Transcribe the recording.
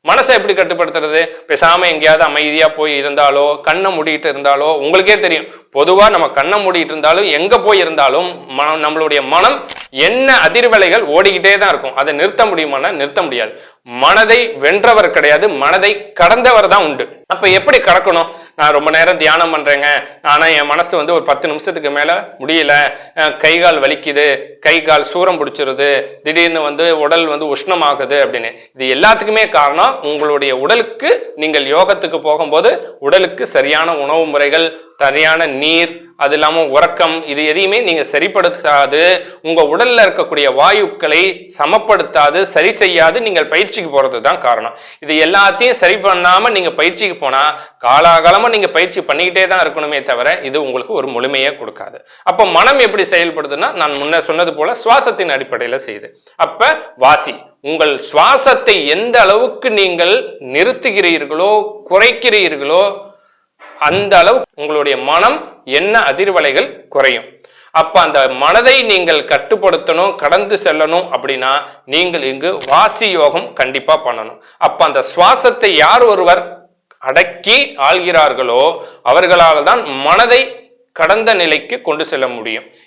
மனசை எப்படி கட்டுப்படுத்துறது? பேசாம எங்கேயாவது அமைதியா போய் இருந்தாலோ கண்ணை மூடிட்டு இருந்தாலோ, உங்களுக்கே தெரியும் பொதுவா நம்ம கண்ணை மூடிட்டு இருந்தாலும் எங்க போய் இருந்தாலும் நம்மளுடைய மனம் என்ன அதிர்வலைகள் ஓடிக்கிட்டே தான் இருக்கும். அதை நிறுத்த முடியுமானா நிறுத்த முடியாது. மனதை வென்றவர் கிடையாது, மனதை கடந்தவர் தான் உண்டு. அப்ப எப்படி கடக்கணும்? நான் ரொம்ப நேரம் தியானம் பண்றேங்க, ஆனா என் மனசு ஒரு 10 நிமிஷத்துக்கு மேல முடியல, கை கால் வலிக்குது, கை கால் சூரம் பிடிச்சிருது, திடீர்னு உடல் உஷ்ணமாகுது அப்படின்னு. இது எல்லாத்துக்குமே காரணம் உங்களுடைய உடலுக்கு நீங்கள் யோகத்துக்கு போகும்போது உடலுக்கு சரியான உணவு முறைகள், சரியான நீர், அது இல்லாம உறக்கம், இது எதையுமே நீங்க சரிப்படுத்தாது, உங்க உடல்ல இருக்கக்கூடிய வாயுக்களை சமப்படுத்தாது, சரி செய்யாது நீங்கள் பயிற்சிக்கு போறது தான் காரணம். இது எல்லாத்தையும் சரி பண்ணாம நீங்க பயிற்சிக்கு போனா காலாகாலமா நீங்க பயிற்சி பண்ணிக்கிட்டே தான் இருக்கணுமே தவிர இது உங்களுக்கு ஒரு முழுமையே கொடுக்காது. அப்ப மனம் எப்படி செயல்படுதுன்னா, நான் முன்ன சொன்னது போல சுவாசத்தின் அடிப்படையில செய்யுது. அப்ப வாசி, உங்கள் சுவாசத்தை எந்த அளவுக்கு நீங்கள் நிறுத்துகிறீர்களோ குறைக்கிறீர்களோ அந்த அளவு உங்களுடைய மனம் என்ன அதிர்வலைகள் குறையும். அப்ப அந்த மனதை நீங்கள் கட்டுப்படுத்தணும், கடந்து செல்லணும் அப்படின்னா நீங்கள் இங்கு வாசி யோகம் கண்டிப்பா பண்ணணும். அப்ப அந்த சுவாசத்தை யார் ஒருவர் அடக்கி ஆள்கிறார்களோ அவர்களால் தான் மனதை கடந்த நிலைக்கு கொண்டு செல்ல முடியும்.